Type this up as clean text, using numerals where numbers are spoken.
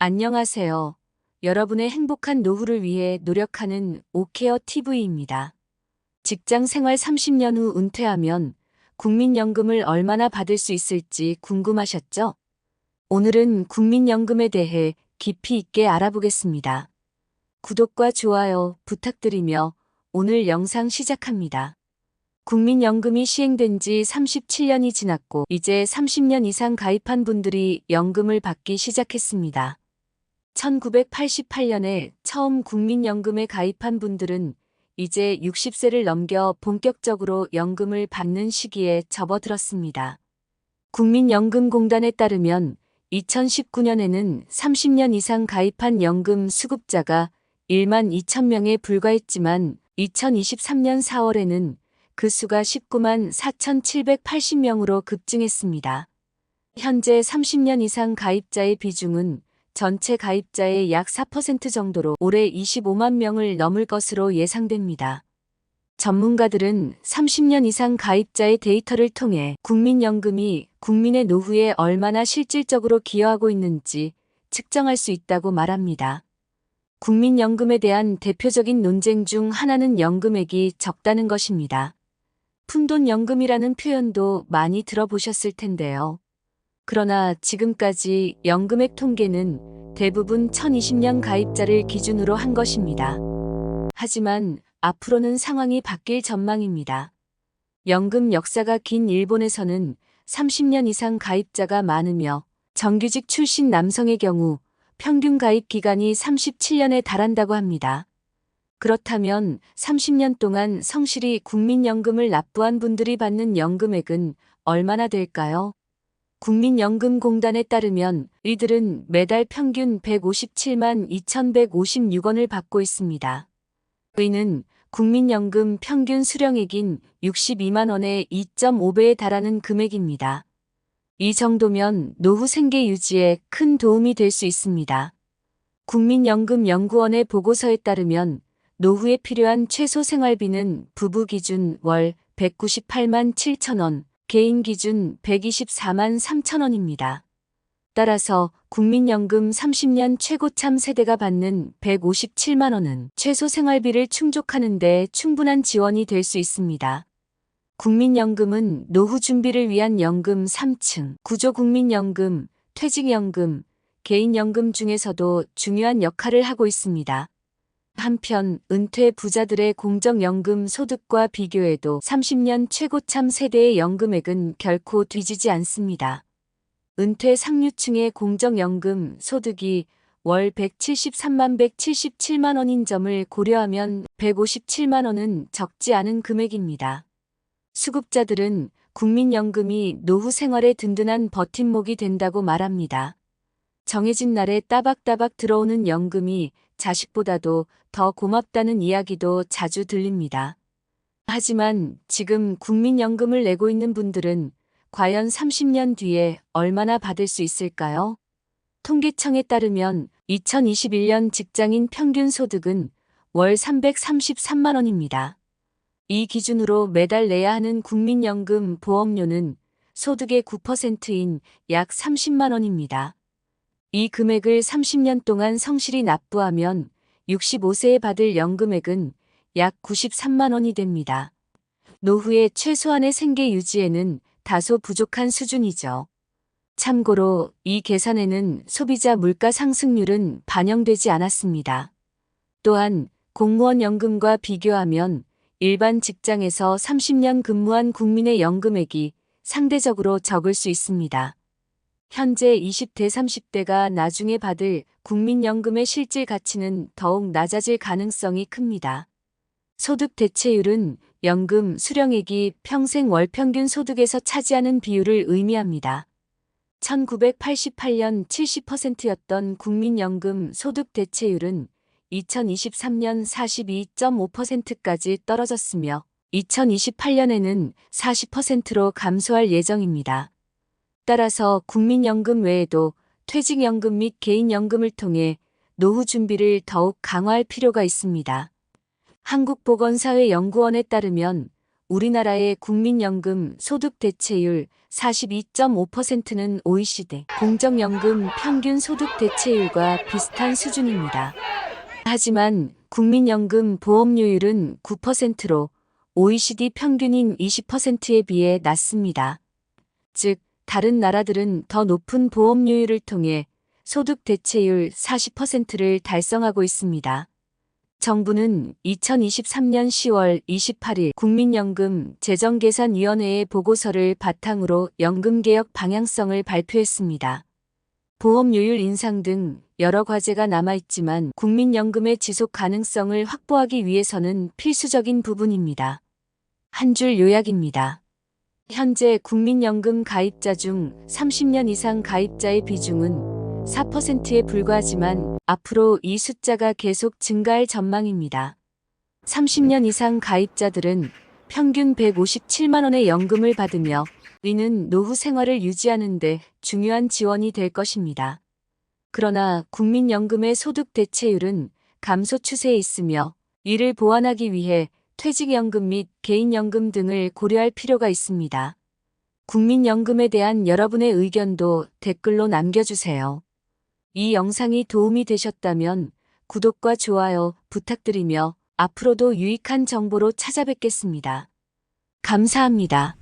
안녕하세요. 여러분의 행복한 노후를 위해 노력하는 오케어 TV입니다. 직장 생활 30년 후 은퇴하면 국민연금을 얼마나 받을 수 있을지 궁금하셨죠? 오늘은 국민연금에 대해 깊이 있게 알아보겠습니다. 구독과 좋아요 부탁드리며 오늘 영상 시작합니다. 국민연금이 시행된 지 37년이 지났고 이제 30년 이상 가입한 분들이 연금을 받기 시작했습니다. 1988년에 처음 국민연금에 가입한 분들은 이제 60세를 넘겨 본격적으로 연금을 받는 시기에 접어들었습니다. 국민연금공단에 따르면 2019년에는 30년 이상 가입한 연금 수급자가 1만 2천 명에 불과했지만 2023년 4월에는 그 수가 19만 4,780명으로 급증했습니다. 현재 30년 이상 가입자의 비중은 전체 가입자의 약 4% 정도로 올해 25만 명을 넘을 것으로 예상됩니다. 전문가들은 30년 이상 가입자의 데이터를 통해 국민연금이 국민의 노후에 얼마나 실질적으로 기여하고 있는지 측정할 수 있다고 말합니다. 국민연금에 대한 대표적인 논쟁 중 하나는 연금액이 적다는 것입니다. 푼돈연금이라는 표현도 많이 들어보셨을 텐데요. 그러나 지금까지 연금액 통계는 대부분 2020년 가입자를 기준으로 한 것입니다. 하지만 앞으로는 상황이 바뀔 전망입니다. 연금 역사가 긴 일본에서는 30년 이상 가입자가 많으며 정규직 출신 남성의 경우 평균 가입 기간이 37년에 달한다고 합니다. 그렇다면 30년 동안 성실히 국민연금을 납부한 분들이 받는 연금액은 얼마나 될까요? 국민연금공단에 따르면 이들은 매달 평균 157만 2,156원을 받고 있습니다. 이는 국민연금 평균 수령액인 62만 원의 2.5배에 달하는 금액입니다. 이 정도면 노후 생계 유지에 큰 도움이 될 수 있습니다. 국민연금연구원의 보고서에 따르면 노후에 필요한 최소 생활비는 부부 기준 월 198만 7천 원, 개인 기준 124만 3천 원입니다. 따라서 국민연금 30년 최고참 세대가 받는 157만 원은 최소 생활비를 충족하는 데 충분한 지원이 될 수 있습니다. 국민연금은 노후 준비를 위한 연금 3층, 구조국민연금, 퇴직연금, 개인연금 중에서도 중요한 역할을 하고 있습니다. 한편 은퇴 부자들의 공적연금 소득과 비교해도 30년 최고참 세대의 연금액은 결코 뒤지지 않습니다. 은퇴 상류층의 공적연금 소득이 월 173만 177만 원인 점을 고려하면 157만 원은 적지 않은 금액입니다. 수급자들은 국민연금이 노후 생활에 든든한 버팀목이 된다고 말합니다. 정해진 날에 따박따박 들어오는 연금이 자식보다도 더 고맙다는 이야기도 자주 들립니다. 하지만 지금 국민연금을 내고 있는 분들은 과연 30년 뒤에 얼마나 받을 수 있을까요? 통계청에 따르면 2021년 직장인 평균 소득은 월 333만 원입니다. 이 기준으로 매달 내야 하는 국민연금 보험료는 소득의 9%인 약 30만 원입니다. 이 금액을 30년 동안 성실히 납부하면 65세에 받을 연금액은 약 93만 원이 됩니다. 노후의 최소한의 생계 유지에는 다소 부족한 수준이죠. 참고로 이 계산에는 소비자 물가 상승률은 반영되지 않았습니다. 또한 공무원 연금과 비교하면 일반 직장에서 30년 근무한 국민의 연금액이 상대적으로 적을 수 있습니다. 현재 20대 30대가 나중에 받을 국민연금의 실질 가치는 더욱 낮아질 가능성이 큽니다. 소득 대체율은 연금 수령액이 평생 월 평균 소득에서 차지하는 비율을 의미합니다. 1988년 70%였던 국민연금 소득 대체율은 2023년 42.5%까지 떨어졌으며 2028년에는 40%로 감소할 예정입니다. 따라서 국민연금 외에도 퇴직연금 및 개인연금을 통해 노후 준비를 더욱 강화할 필요가 있습니다. 한국보건사회연구원에 따르면 우리나라의 국민연금 소득 대체율 42.5%는 OECD 공적연금 평균 소득 대체율과 비슷한 수준입니다. 하지만 국민연금 보험료율은 9%로 OECD 평균인 20%에 비해 낮습니다. 즉, 다른 나라들은 더 높은 보험료율을 통해 소득 대체율 40%를 달성하고 있습니다. 정부는 2023년 10월 28일 국민연금 재정계산위원회의 보고서를 바탕으로 연금개혁 방향성을 발표했습니다. 보험료율 인상 등 여러 과제가 남아있지만 국민연금의 지속 가능성을 확보하기 위해서는 필수적인 부분입니다. 한 줄 요약입니다. 현재 국민연금 가입자 중 30년 이상 가입자의 비중은 4%에 불과하지만 앞으로 이 숫자가 계속 증가할 전망입니다. 30년 이상 가입자들은 평균 157만 원의 연금을 받으며 이는 노후 생활을 유지하는 데 중요한 지원이 될 것입니다. 그러나 국민연금의 소득 대체율은 감소 추세에 있으며 이를 보완하기 위해 퇴직연금 및 개인연금 등을 고려할 필요가 있습니다. 국민연금에 대한 여러분의 의견도 댓글로 남겨주세요. 이 영상이 도움이 되셨다면 구독과 좋아요 부탁드리며 앞으로도 유익한 정보로 찾아뵙겠습니다. 감사합니다.